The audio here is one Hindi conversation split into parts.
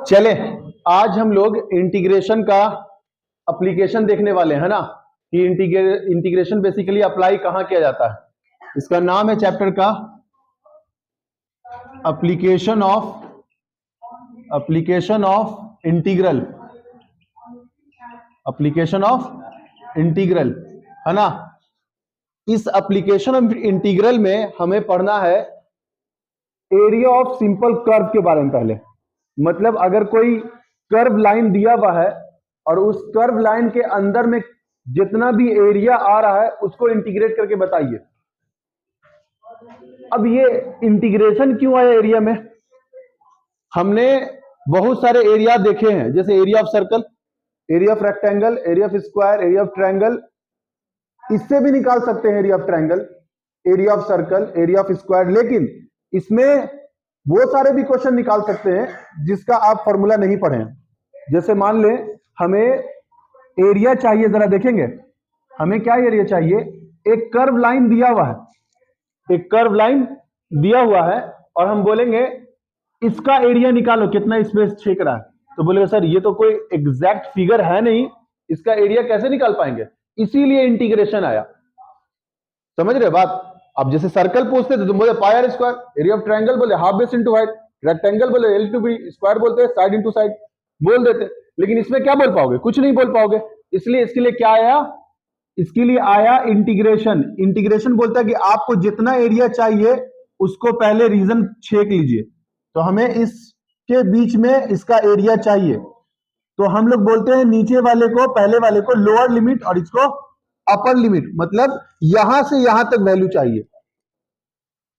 चले, आज हम लोग इंटीग्रेशन का एप्लीकेशन देखने वाले हैं ना, कि इंटीग्रेशन बेसिकली अप्लाई कहां किया जाता है। इसका नाम है चैप्टर का application of integral, application of integral, है ना। इस एप्लीकेशन ऑफ इंटीग्रल में हमें पढ़ना है एरिया ऑफ सिंपल कर्व के बारे में। पहले मतलब अगर कोई कर्व लाइन दिया हुआ है और उस कर्व लाइन के अंदर में जितना भी एरिया आ रहा है उसको इंटीग्रेट करके बताइए। अब ये इंटीग्रेशन क्यों आया एरिया में? हमने बहुत सारे एरिया देखे हैं, जैसे area of circle, area of rectangle, area of square, area of triangle. इससे भी निकाल सकते हैं area of triangle, area of circle, area of square. लेकिन इसमें वो सारे भी क्वेश्चन निकाल सकते हैं जिसका आप फॉर्मूला नहीं पढ़े हैं। जैसे मान लें हमें एरिया चाहिए, जरा देखेंगे हमें क्या एरिया चाहिए। एक कर्व लाइन दिया हुआ है, एक कर्व लाइन दिया हुआ है और हम बोलेंगे इसका एरिया निकालो, कितना स्पेस छेक रहा है। तो बोलेगा सर ये तो कोई एग्जैक्ट फिगर है नहीं, इसका एरिया कैसे निकाल पाएंगे? इसीलिए इंटीग्रेशन आया। समझ रहे बात? अब जैसे सर्कल पूछते थे तुम बोले pi r square, area of triangle बोले half base into height, rectangle बोले एल टू बी, स्क्वायर बोलते हैं साइड इनटू साइड, बोल देते। लेकिन इसमें क्या बोल पाओगे? कुछ नहीं बोल पाओगे। इसलिए इसके लिए क्या आया? इसके लिए आया इंटीग्रेशन। इंटीग्रेशन बोलता है कि आपको जितना एरिया चाहिए उसको पहले रीजन छेक लीजिए। तो हमें इसके बीच में इसका एरिया चाहिए, तो हम लोग बोलते हैं नीचे वाले को, पहले वाले को लोअर लिमिट और इसको अपर लिमिट। मतलब यहां से यहां तक वैल्यू चाहिए,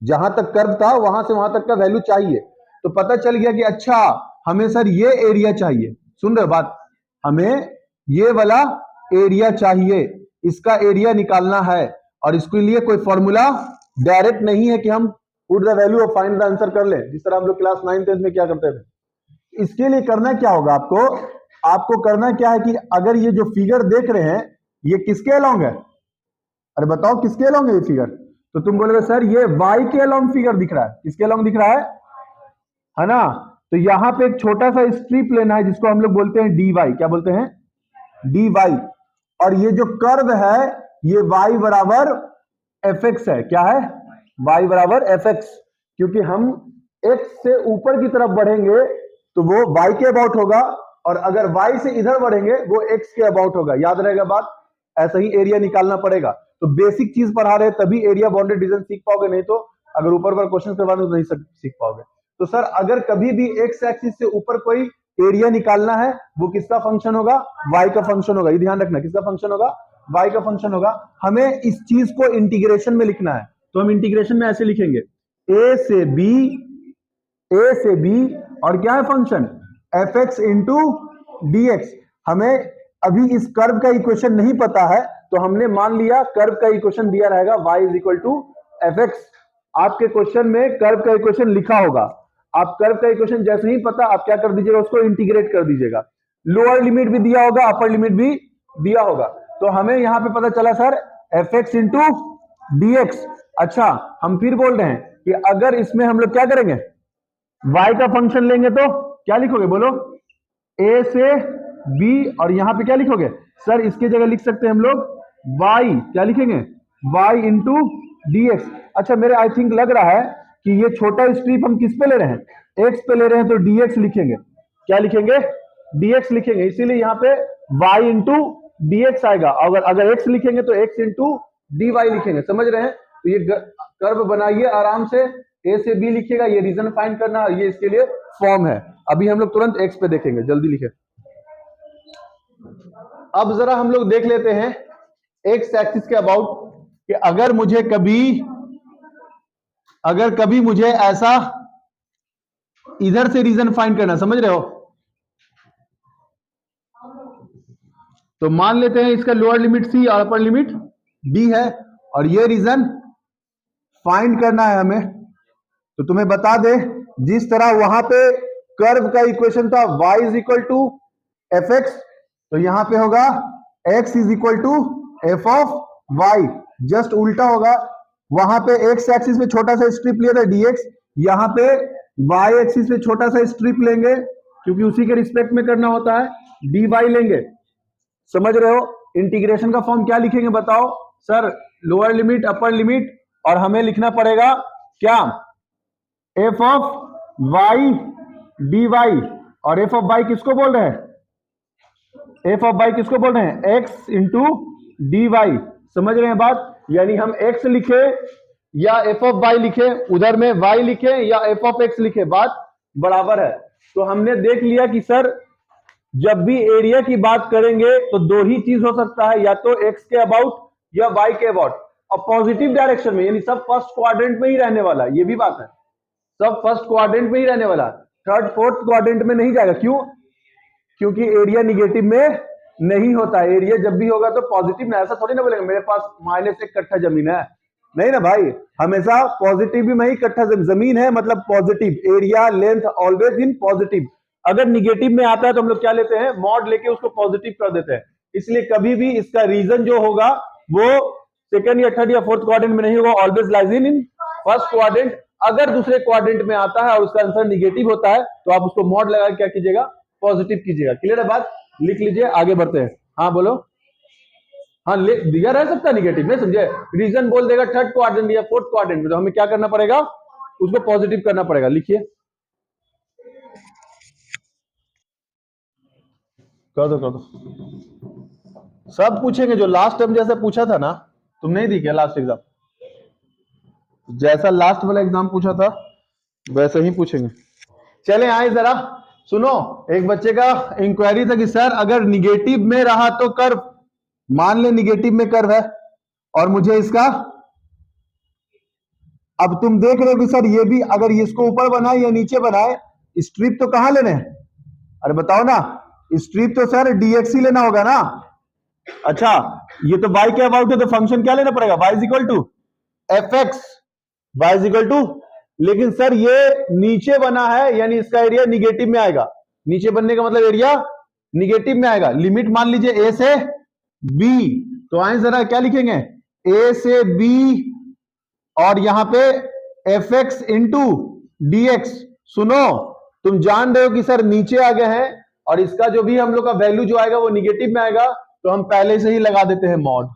जहां तक कर्व था वहां से वहां तक का वैल्यू चाहिए। तो पता चल गया कि अच्छा हमें सर ये एरिया चाहिए। सुन रहे बात? हमें ये वाला एरिया चाहिए, इसका एरिया निकालना है। और इसके लिए कोई फॉर्मूला डायरेक्ट नहीं है कि हम पुट द वैल्यू और फाइंड द आंसर कर ले, जिस तरह हम लोग क्लास 9 10 में क्या करते थे। इसके लिए करना क्या होगा आपको करना क्या है कि अगर ये जो फिगर देख रहे हैं ये किसके अलोंग है? अरे बताओ किसके अलोंग है ये फिगर? तो तुम बोलोगे सर ये y के अलोंग फिगर दिख रहा है। किसके अलोंग दिख रहा है ना? तो यहां पे एक छोटा सा स्ट्रिप लेना है जिसको हम लोग बोलते हैं dy। क्या बोलते हैं? dy। और ये जो कर्व है ये y बराबर fx है। क्या है? y बराबर fx। क्योंकि हम x से ऊपर की तरफ बढ़ेंगे तो वो y के अबाउट होगा, और अगर y से इधर बढ़ेंगे वो x के अबाउट होगा। याद रहेगा बात? ऐसा ही एरिया निकालना पड़ेगा। तो बेसिक चीज पढ़ा रहे तभी एरिया बाउंडेड रीजन सीख पाओगे, नहीं तो अगर ऊपर पर क्वेश्चन करवा दो तो नहीं सीख पाओगे। तो सर अगर कभी भी एक्स एक्सिस से ऊपर कोई एरिया निकालना है वो किसका फंक्शन होगा? y का फंक्शन होगा। ये ध्यान रखना, किसका फंक्शन होगा? y का फंक्शन होगा। हमें इस चीज को इंटीग्रेशन में लिखना है, तो हम इंटीग्रेशन में ऐसे लिखेंगे a से b और क्या है फंक्शन? fx into dx। हमें अभी इस कर्व का इक्वेशन नहीं पता है, तो हमने मान लिया कर्व का इक्वेशन दिया रहेगा y is equal to fx। आपके क्वेश्चन में कर्व का इक्वेशन लिखा होगा, आप कर्व का इक्वेशन जैसे ही पता आप क्या कर दीजिएगा, उसको इंटीग्रेट कर दीजिएगा। लोअर लिमिट भी दिया होगा, अपर लिमिट भी दिया होगा। तो हमें यहां पे पता चला सर fx इंटू dx। अच्छा हम फिर बोल रहे हैं कि अगर इसमें हम लोग क्या करेंगे, y का फंक्शन लेंगे तो क्या लिखोगे? बोलो a से b, और यहां पे क्या लिखोगे? सर इसके जगह लिख सकते हैं हम लोग y। क्या लिखेंगे? y into dx। अच्छा मेरे आई थिंक लग रहा है कि ये छोटा स्ट्रिप हम किस पे ले रहे हैं? x पे ले रहे हैं, तो dx लिखेंगे। क्या लिखेंगे? dx लिखेंगे। इसीलिए यहाँ पे y इंटू dx आएगा। अगर x लिखेंगे तो x इंटू dy लिखेंगे। समझ रहे हैं? तो ये कर्व बनाइए आराम से, a से b लिखिएगा, ये रीजन फाइंड करना, ये इसके लिए फॉर्म है। अभी हम लोग तुरंत x पे देखेंगे, जल्दी लिखे। अब जरा हम लोग देख लेते हैं एक्स एक्सिस के अबाउट कि अगर कभी मुझे ऐसा इधर से रीजन फाइंड करना, समझ रहे हो? तो मान लेते हैं इसका लोअर लिमिट c और अपर लिमिट b है, और ये रीजन फाइंड करना है हमें। तो तुम्हें बता दे, जिस तरह वहां पे कर्व का इक्वेशन था y is equal to fx, तो यहां पे होगा x is equal to f of y। Just उल्टा होगा। वहां पे x एक्सिस पे छोटा सा स्ट्रिप लिया था dx, यहां पे y एक्सिस पे छोटा सा स्ट्रिप लेंगे क्योंकि उसी के रिस्पेक्ट में करना होता है, dy लेंगे। समझ रहे हो? इंटीग्रेशन का फॉर्म क्या लिखेंगे बताओ sir? Lower limit, upper limit, और हमें लिखना पड़ेगा क्या? F of y d y. और एफ ऑफ वाई किसको बोल रहे हैं? एफ ऑफ वाई किसको बोल रहे हैं? X into d y. समझ रहे हैं बात? यानी हम एक्स लिखे या एफ ऑफ वाई लिखे, उधर में वाई लिखे या एफ ऑफ एक्स लिखे, बात बराबर है। तो हमने देख लिया कि सर जब भी एरिया की बात करेंगे तो दो ही चीज हो सकता है, या तो एक्स के अबाउट या वाई के अबाउट, और पॉजिटिव डायरेक्शन में, यानी सब फर्स्ट क्वाड्रेंट में ही रहने वाला, ये भी बात है, सब फर्स्ट क्वाड्रेंट में ही रहने वाला, थर्ड फोर्थ क्वाड्रेंट में नहीं जाएगा। क्यों? क्योंकि एरिया निगेटिव में नहीं होता है। एरिया जब भी होगा तो पॉजिटिव ना, ऐसा थोड़ी ना बोलेंगे मेरे पास -1 कट्ठा जमीन है, नहीं ना भाई, हमेशा पॉजिटिव में ही कट्ठा जमीन है, मतलब positive area length always in positive. अगर निगेटिव में आता है तो हम लोग क्या लेते हैं? मॉड लेके उसको पॉजिटिव कर देते हैं। इसलिए कभी भी इसका रीजन जो होगा वो सेकंड या थर्ड या फोर्थ क्वाड्रेंट में नहीं होगा, always lies in first quadrant. अगर दूसरे क्वाड्रेंट में आता है और उसका आंसर निगेटिव होता है तो आप उसको मॉड लगा क्या कीजिएगा? पॉजिटिव कीजिएगा। क्लियर है बात? लिख लीजिए, आगे बढ़ते हैं। हाँ बोलो। हाँ दिया रह सकता है निगेटिव में, समझे? रीजन बोल देगा थर्ड क्वाड्रेंट या फोर्थ क्वाड्रेंट में, तो हमें क्या करना पड़ेगा? उसको पॉजिटिव करना पड़ेगा। लिखिए, कर दो। सब पूछेंगे जो लास्ट टाइम जैसे पूछा था ना, तुम नहीं दी क्या लास्ट एग्जाम? जैसा लास्ट वाला एग्जाम पूछा था वैसे ही पूछेंगे। चले आए जरा सुनो, एक बच्चे का इंक्वायरी था कि सर अगर निगेटिव में रहा तो कर्व, मान ले निगेटिव में कर्व है और मुझे इसका, अब तुम देख रहे हो कि सर ये भी अगर इसको ऊपर बनाए या नीचे बनाए, स्ट्रिप तो कहां लेने हैं? अरे बताओ ना, स्ट्रिप तो सर dx ही लेना होगा ना। अच्छा, ये तो y के अबाउट है तो फंक्शन क्या लेना पड़ेगा? y is equal to fx, y is equal to, लेकिन सर ये नीचे बना है यानी इसका एरिया निगेटिव में आएगा। नीचे बनने का मतलब एरिया निगेटिव में आएगा। लिमिट मान लीजिए a से b, तो आए जरा क्या लिखेंगे? a से b और यहां पे fx इंटू dx। सुनो, तुम जान रहे हो कि सर नीचे आ गए हैं और इसका जो भी हम लोग का वैल्यू जो आएगा वो निगेटिव में आएगा, तो हम पहले से ही लगा देते हैं मॉड।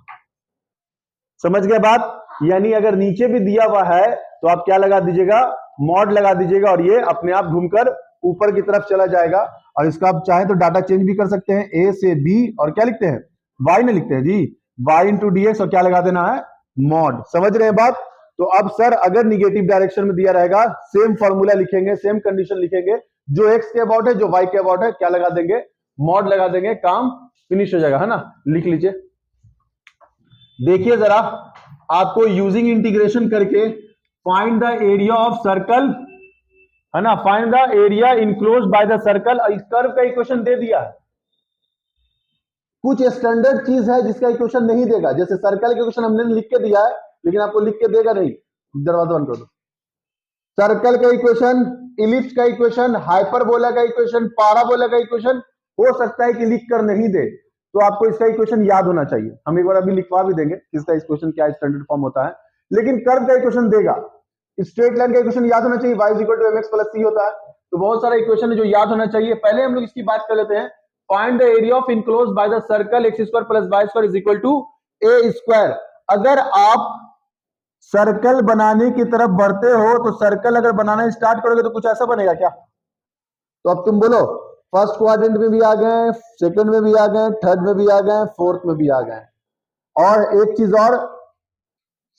समझ गए बात? यानी अगर नीचे भी दिया हुआ है तो आप क्या लगा दीजिएगा? मॉड लगा दीजिएगा, और ये अपने आप घूमकर ऊपर की तरफ चला जाएगा। और इसका आप चाहे तो डाटा चेंज भी कर सकते हैं, a से b, और क्या लिखते हैं? y में लिखते हैं जी, y इंटू dx, और क्या लगा देना है? मॉड। समझ रहे हैं बात? तो अब सर अगर निगेटिव डायरेक्शन में दिया रहेगा, सेम फॉर्मूला लिखेंगे, सेम कंडीशन लिखेंगे, जो x के अबाउट है जो y के अबाउट है, क्या लगा देंगे? मॉड लगा देंगे, काम फिनिश हो जाएगा, है ना? लिख लीजिए। देखिए जरा, आपको यूजिंग इंटीग्रेशन करके find the area of circle, है ना, find the area enclosed by the circle. इस कर्व का इक्वेशन दे दिया है। कुछ स्टैंडर्ड चीज है जिसका इक्वेशन नहीं देगा, जैसे सर्कल का इक्वेशन हमने लिख के दिया है लेकिन आपको लिख के देगा नहीं। दरवाजा बंद कर दो। सर्कल का इक्वेशन, इलिप्स का इक्वेशन, हाइपरबोला का इक्वेशन, पाराबोला का इक्वेशन हो सकता है कि लिख कर नहीं दे, तो आपको इसका इक्वेशन याद होना चाहिए। हम एक बार अभी लिखवा भी देंगे इसका इक्वेशन क्या स्टैंडर्ड फॉर्म होता है, लेकिन कर्व का इक्वेशन देगा। स्ट्रेट लाइन का इक्वेशन याद होना चाहिए, y equal to mx plus c होता है। तो बहुत सारा इक्वेशन है जो याद होना चाहिए। पहले हम लोग इसकी बात कर लेते हैं। Find the area of enclosed by the circle x square plus y square is equal to a square. अगर आप सर्कल बनाने की तरफ बढ़ते हो तो सर्कल अगर बनाना स्टार्ट करोगे तो कुछ ऐसा बनेगा क्या? तो अब तुम बोलो, फर्स्ट क्वाड्रेंट में भी आ गए, सेकंड में भी आ गए, थर्ड में भी आ गए, फोर्थ में भी आ गए। और एक चीज और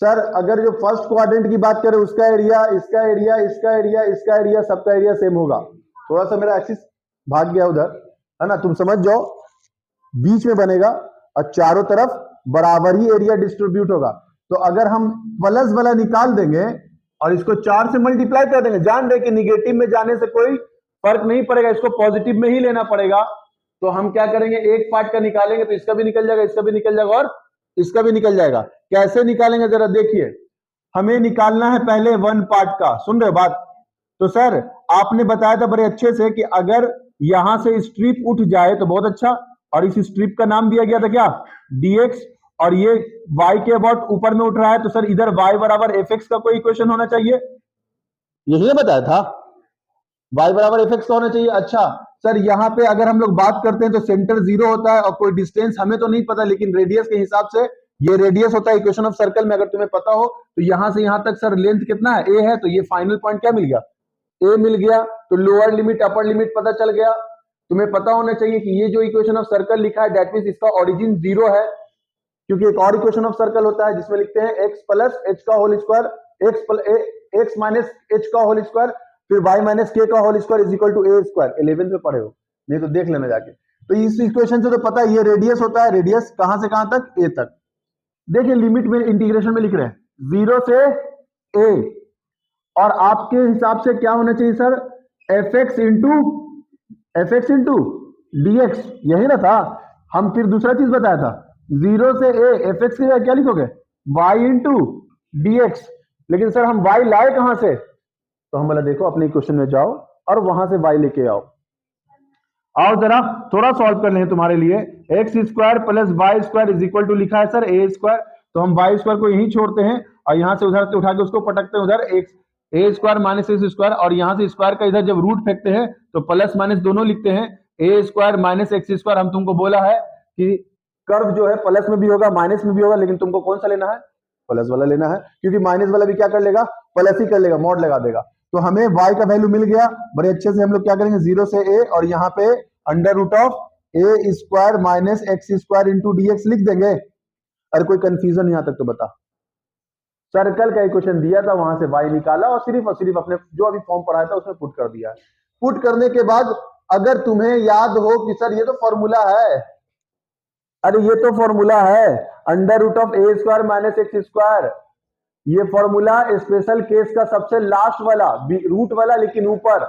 सर, अगर जो फर्स्ट क्वाड्रेंट की बात करें उसका एरिया, इसका एरिया, इसका एरिया, इसका एरिया, सबका एरिया सेम होगा। थोड़ा सा मेरा एक्सिस भाग गया उधर, है ना, तुम समझ जाओ। बीच में बनेगा और चारों तरफ बराबर ही एरिया डिस्ट्रीब्यूट होगा। तो अगर हम प्लस वाला निकाल देंगे और इसको 4 से मल्टीप्लाई कर देंगे, जान रहे कि निगेटिव में जाने से कोई फर्क नहीं पड़ेगा, इसको पॉजिटिव में ही लेना पड़ेगा। तो हम क्या करेंगे, एक पार्ट का निकालेंगे तो इसका भी निकल जाएगा, इसका भी निकल जाएगा और इसका भी निकल जाएगा। कैसे निकालेंगे जरा देखिए। हमें निकालना है पहले वन पार्ट का, सुन रहे हो बात? तो सर आपने बताया था बड़े अच्छे से कि अगर यहां से स्ट्रिप उठ जाए तो बहुत अच्छा, और इस स्ट्रिप का नाम दिया गया था क्या? dx, और ये y के अबाउट ऊपर में उठ रहा है, तो सर इधर y बराबर fx का कोई इक्वेशन होना चाहिए, यही बताया था। y बराबर एफ एक्स का होना चाहिए। अच्छा सर यहाँ पे अगर हम लोग बात करते हैं तो सेंटर 0 होता है और कोई डिस्टेंस हमें तो नहीं पता, लेकिन रेडियस के हिसाब से ये रेडियस होता है इक्वेशन ऑफ सर्कल में, अगर तुम्हें पता हो तो यहां से यहां तक सर लेंथ कितना है, ए है, तो ये फाइनल पॉइंट क्या मिल गया, ए मिल गया। तो लोअर लिमिट अपर लिमिट पता चल गया। तुम्हें पता होना चाहिए कि ये जो इक्वेशन ऑफ सर्कल लिखा है दैट मींस इसका ओरिजिन 0 है, क्योंकि एक और इक्वेशन ऑफ सर्कल होता है जिसमें लिखते हैं x प्लस एच का whole square, x minus h का होल स्क्वायर, फिर y माइनस के का whole square is equal to a square. 11th में पढ़े हो, नहीं तो देख लेना जाके। तो इस इक्वेशन से तो पता है ये रेडियस होता है, रेडियस कहां से कहां तक, ए तक। देखिए लिमिट में इंटीग्रेशन में लिख रहे हैं 0 से a, और आपके हिसाब से क्या होना चाहिए sir, F x into d x, यही ना था। हम फिर दूसरा चीज बताया था 0 से a, एफ एक्स की जगह क्या लिखोगे, y इंटू डी एक्स। लेकिन सर हम y लाए कहां से, तो हम बोला देखो अपने इक्वेशन में जाओ और वहां से y लेके आओ जरा थोड़ा सॉल्व कर लें तुम्हारे लिए। X square plus y square is equal to लिखा है सर ए स्क्वायर, तो हम वाई स्क्वायर को यहीं छोड़ते हैं और यहां से उधर उठा के उसको पटकते हैं उधर, एक्स ए स्क्वायर माइनस एक्स स्क्वायर, और यहां से स्क्वायर का इधर जब रूट फेंकते हैं तो प्लस माइनस दोनों लिखते हैं, ए स्क्वायर माइनस एक्स स्क्वायर। हम तुमको बोला है कि कर्व जो है प्लस में भी होगा माइनस में भी होगा, लेकिन तुमको कौन सा लेना है, प्लस वाला लेना है, क्योंकि माइनस वाला भी क्या कर लेगा, प्लस ही कर लेगा, मॉड लगा देगा। तो हमें y का वैल्यू मिल गया बड़े अच्छे से। हम लोग क्या करेंगे 0 से a और यहाँ पे under root of a square minus x square into d x लिख देंगे। अरे कोई कंफ्यूजन यहां तक तो बता। सर्कल का इक्वेशन दिया था, वहां से y निकाला और सिर्फ अपने जो अभी फॉर्म पढ़ाया था उसमें पुट कर दिया। पुट करने के बाद अगर तुम्हें याद हो कि सर ये तो फॉर्मूला है, अरे ये तो फॉर्मूला है under root of a square minus x square, ये फॉर्मूला स्पेशल केस का सबसे लास्ट वाला रूट वाला, लेकिन ऊपर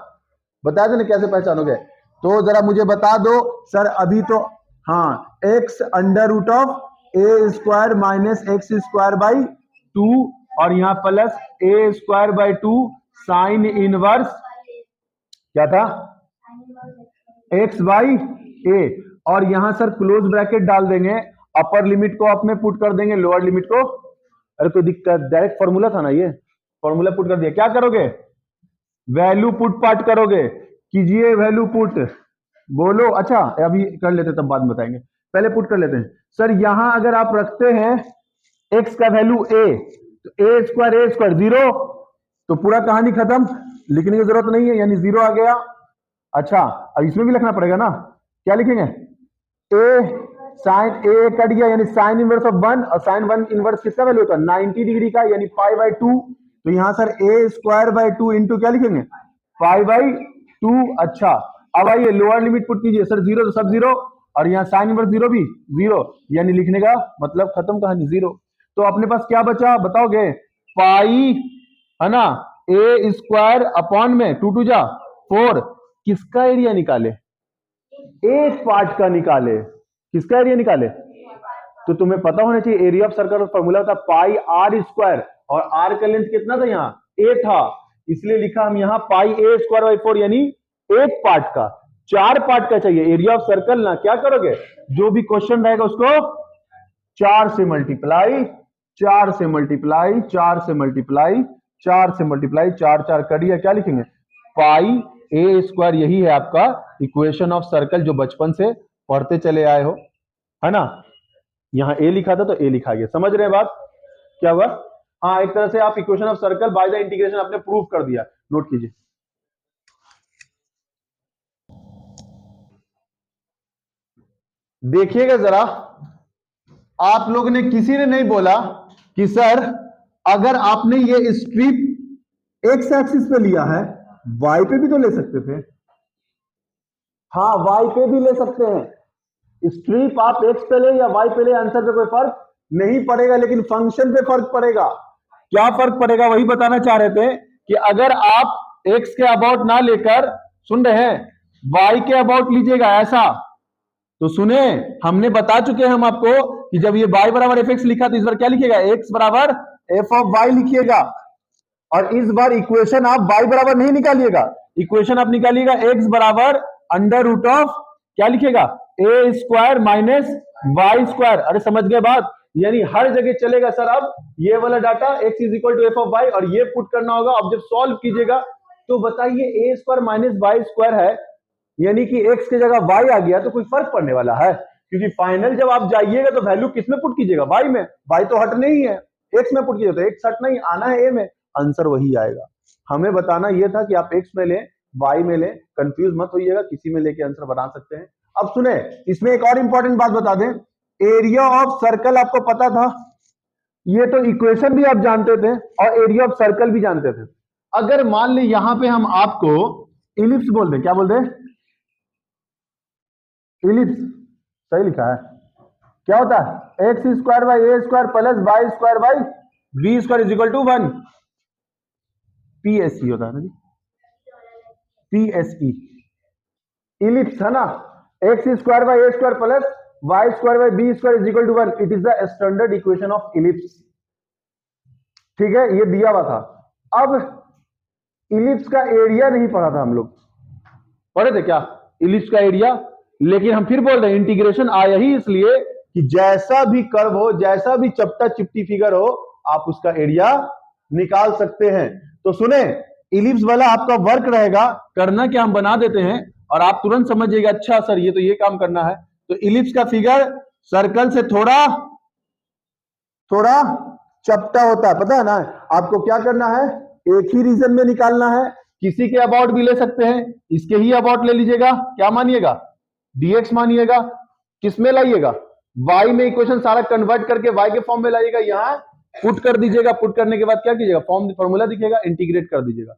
बता दो ना कैसे पहचानोगे। तो जरा मुझे बता दो सर अभी तो, हाँ x under root of a square minus x square by 2 और यहाँ plus a square by 2 sine inverse क्या था x बाई ए, और यहां सर क्लोज ब्रैकेट डाल देंगे, अपर लिमिट को अप में पुट कर देंगे, लोअर लिमिट को, अरे कोई दिक्कत, डायरेक्ट फॉर्मूला था ना, ये फॉर्मूला पुट कर दिया। क्या करोगे, वैल्यू पुट पार्ट करोगे, कीजिए वैल्यू पुट, बोलो। अच्छा अभी कर लेते तब बाद में बताएंगे, पहले पुट कर लेते हैं। सर यहां अगर आप रखते हैं x का वैल्यू a, तो a स्क्वायर 0, तो पूरा कहानी खत्म, लिखने की जरूरत नहीं है, यानी 0 आ गया। अच्छा अब इसमें भी लिखना पड़ेगा ना, क्या लिखेंगे, a साइन ए कट गया, यानी साइन इनवर्स ऑफ 1, और साइन 1 इनवर्स किसका वैल्यू होता है 90 डिग्री का, यानी पाई बाई 2। तो यहां sir a square by 2 into क्या लिखेंगे, पाई बाई 2। अच्छा अब आइए लोअर लिमिट पुट कीजिए, सर 0 तो सब 0, और यहाँ साइन इनवर्स 0 भी 0, यानी लिखने का मतलब खत्म कहानी 0। तो अपने पास क्या बचा बताओगे, पाई है ना, ए स्क्वायर अपॉन में 2 2 जा 4, किसका एरिया निकाले, एक पार्ट का निकाले, किसका एरिया निकाले। तो तुम्हें पता होना चाहिए एरिया ऑफ सर्कल का फॉर्मूला होता है पाई आर स्क्वायर, और आर का लेंथ कितना था, यहाँ ए था, इसलिए लिखा हम यहाँ पाई ए स्क्वायर बाई 4, यानी एक पार्ट का, 4 पार्ट का चाहिए एरिया ऑफ सर्कल ना। क्या करोगे, जो भी क्वेश्चन रहेगा उसको 4 से मल्टीप्लाई, 4 से मल्टीप्लाई, 4 से मल्टीप्लाई, 4 से मल्टीप्लाई, 4 4 करिए, क्या लिखेंगे, पाई ए स्क्वायर। यही है आपका इक्वेशन ऑफ सर्कल जो बचपन से पढ़ते चले आए हो, है ना। यहां ए लिखा था तो ए लिखा गया, समझ रहे हैं बात क्या हुआ। हाँ एक तरह से आप equation of circle by the integration आपने प्रूव कर दिया, नोट कीजिए। देखिएगा जरा, आप लोग ने किसी ने नहीं बोला कि सर अगर आपने ये स्ट्रिप एक्स एक्सिस पे लिया है वाई पे भी तो ले सकते थे। हाँ वाई पे भी ले सकते हैं, स्ट्रिप आप एक्स पे ले या वाई पे ले, आंसर पे कोई फर्क नहीं पड़ेगा, लेकिन फंक्शन पे फर्क पड़ेगा। क्या फर्क पड़ेगा वही बताना चाह रहे थे कि अगर आप एक्स के अबाउट ना लेकर, सुन रहे हैं, वाई के अबाउट लीजिएगा ऐसा, तो सुने हमने बता चुके हैं हम आपको कि जब ये y बराबर एफ एक्स लिखा तो इस बार क्या लिखिएगा, x बराबर एफ ऑफ वाई लिखिएगा, और इस बार इक्वेशन आप y बराबर नहीं निकालिएगा, इक्वेशन आप निकालिएगा x बराबर अंडर रूट ऑफ क्या लिखिएगा, ए स्क्वायर माइनस वाई स्क्वायर। अरे समझ गए बात, यानी हर जगह चलेगा सर। अब ये वाला data x is equal to f of y, और ये पुट करना होगा। अब जब सॉल्व कीजिएगा तो बताइए ए स्क्वायर माइनस वाई स्क्वायर है, यानी कि एक्स की जगह वाई आ गया, तो कोई फर्क पड़ने वाला है? क्योंकि फाइनल जब आप जाइएगा तो वैल्यू किस में पुट कीजिएगा? वाई में। वाई तो हटने ही है, एक्स में पुट कीजिए, तो एक्स हटना ही, आना है ए में, आंसर वही आएगा। हमें बताना यह था कि आप एक्स में लें, वाई में लें, कंफ्यूज मत होइएगा, किसी में लेके आंसर बना सकते हैं। अब सुने, इसमें एक और इंपॉर्टेंट बात बता दें, एरिया ऑफ सर्कल आपको पता था, ये तो इक्वेशन भी आप जानते थे और एरिया ऑफ सर्कल भी जानते थे। अगर मान ली यहां पे हम आपको इलिप्स बोल दें, क्या बोल दें? इलिप्स, सही लिखा है, क्या होता है? X square by a square plus y square by b square is equal to 1, पीएसई होता है ना जी, पीएसई, इलिप्स है ना, x square by a square plus y square by b square is equal to 1, it is the standard equation of ellipse. ठीक है, ये दिया हुआ था। अब इलिप्स का एरिया नहीं पढ़ा था हम लोग, पढ़े थे क्या इलिप्स का एरिया? लेकिन हम फिर बोल रहे हैं, इंटीग्रेशन आया ही इसलिए कि जैसा भी कर्व हो, जैसा भी चपटा चिपटी फिगर हो, आप उसका एरिया निकाल सकते हैं। तो सुने, इलिप्स वाला आपका वर्क रहेगा, करना क्या, हम बना देते हैं और आप तुरंत समझिएगा, अच्छा सर ये तो ये काम करना है। तो इलिप्स का फिगर सर्कल से थोड़ा थोड़ा चपटा होता है, पता है ना? आपको क्या करना है, एक ही रीजन में निकालना है, किसी के अबाउट भी ले सकते हैं, इसके ही अबाउट ले लीजिएगा, क्या मानिएगा? dx मानिएगा, किसमें लाइएगा? y में इक्वेशन सारा कन्वर्ट करके y के फॉर्म में लाइएगा, यहां पुट कर दीजिएगा, पुट करने के बाद क्या कीजिएगा, फॉर्मूला दिखेगा, इंटीग्रेट कर दीजिएगा।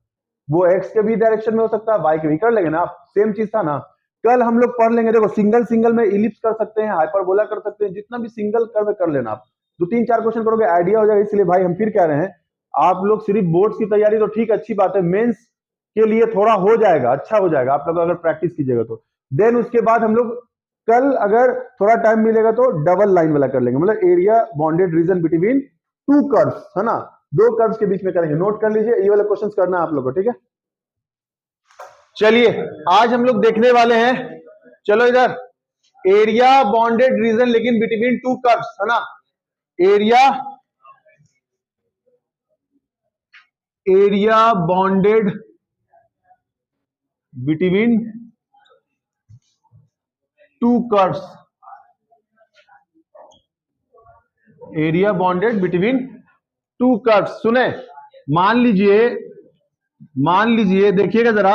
वो x के भी डायरेक्शन में हो सकता है, y के भी, कर लेंगे ना आप, सेम चीज था ना, कल हम लोग पढ़ लेंगे। देखो, सिंगल सिंगल में इलिप्स कर सकते हैं, हाइपरबोला कर सकते हैं, जितना भी सिंगल कर्व कर लेना आप, 2-3-4 क्वेश्चन करोगे आइडिया हो जाएगा। इसलिए भाई हम फिर कह रहे हैं, आप लोग सिर्फ बोर्ड्स की तैयारी तो ठीक, अच्छी बात है, मेंस के लिए थोड़ा हो जाएगा, अच्छा हो जाएगा आप लोग अगर प्रैक्टिस कीजिएगा तो। देन उसके बाद हम लोग कल अगर थोड़ा टाइम मिलेगा तो डबल लाइन वाला कर लेंगे, मतलब area bonded region between two curves, है ना, दो कर्व्स के बीच में करेंगे। नोट कर लीजिए, ये वाला क्वेश्चंस करना है आप लोगों को, ठीक है? चलिए, आज हम लोग देखने वाले हैं, चलो इधर, एरिया बॉन्डेड रीजन लेकिन बिटवीन टू कर्व्स, है ना, area bonded between two curves, area bonded between two curves. सुने, मान लीजिए देखिएगा जरा,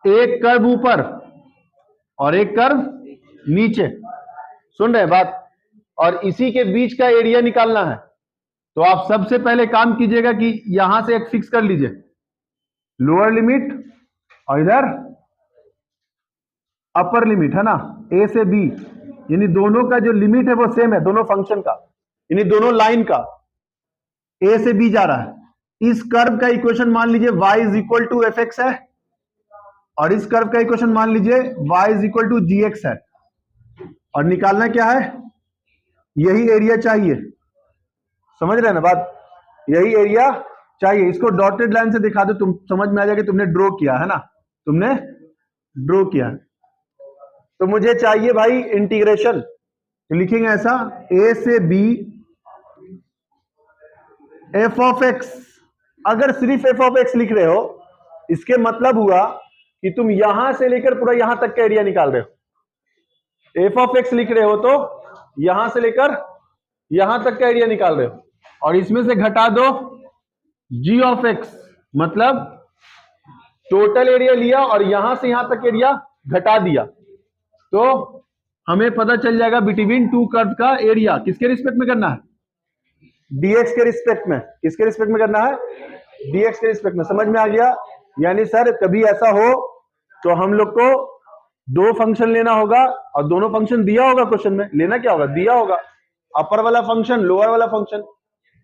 एक कर्व ऊपर और एक कर्व नीचे, सुन रहे हैं बात, और इसी के बीच का एरिया निकालना है। तो आप सबसे पहले काम कीजिएगा कि यहां से एक फिक्स कर लीजिए, लोअर लिमिट और इधर अपर लिमिट, है ना, ए से बी, यानी दोनों का जो लिमिट है वो सेम है, दोनों फंक्शन का, यानी दोनों लाइन का, ए से बी जा रहा है। इस कर्व का इक्वेशन मान लीजिए y is equal to f x है, और इस कर्व का इक्वेशन मान लीजिए y is equal to g x है, और निकालना क्या है, यही एरिया चाहिए, समझ रहे हैं ना बात, यही एरिया चाहिए। इसको डॉटेड लाइन से दिखा दो, तुम समझ में आ जाएगा, तुमने ड्रॉ किया है ना, तुमने ड्रॉ किया। तो मुझे चाहिए भाई इंटीग्रेशन, तो लिखेंगे ऐसा, ए से बी एफ ऑफ एक्स। अगर सिर्फ एफ ऑफ एक्स लिख रहे हो, इसके मतलब हुआ कि तुम यहां से लेकर पूरा यहां तक का एरिया निकाल रहे हो। एफ ऑफ एक्स लिख रहे हो तो यहां से लेकर यहां तक का एरिया निकाल रहे हो, और इसमें से घटा दो जी ऑफ एक्स, मतलब टोटल एरिया लिया और यहां से यहां तक एरिया घटा दिया, तो हमें पता चल जाएगा बिटवीन टू कर्व का एरिया। किसके रिस्पेक्ट में करना है? dx के रिस्पेक्ट में। किसके रिस्पेक्ट में करना है? dx के रिस्पेक्ट में। समझ में आ गया? यानी सर कभी ऐसा हो तो हम लोग को दो फंक्शन लेना होगा, और दोनों फंक्शन दिया होगा क्वेश्चन में, लेना क्या होगा, दिया होगा अपर वाला फंक्शन, लोअर वाला फंक्शन,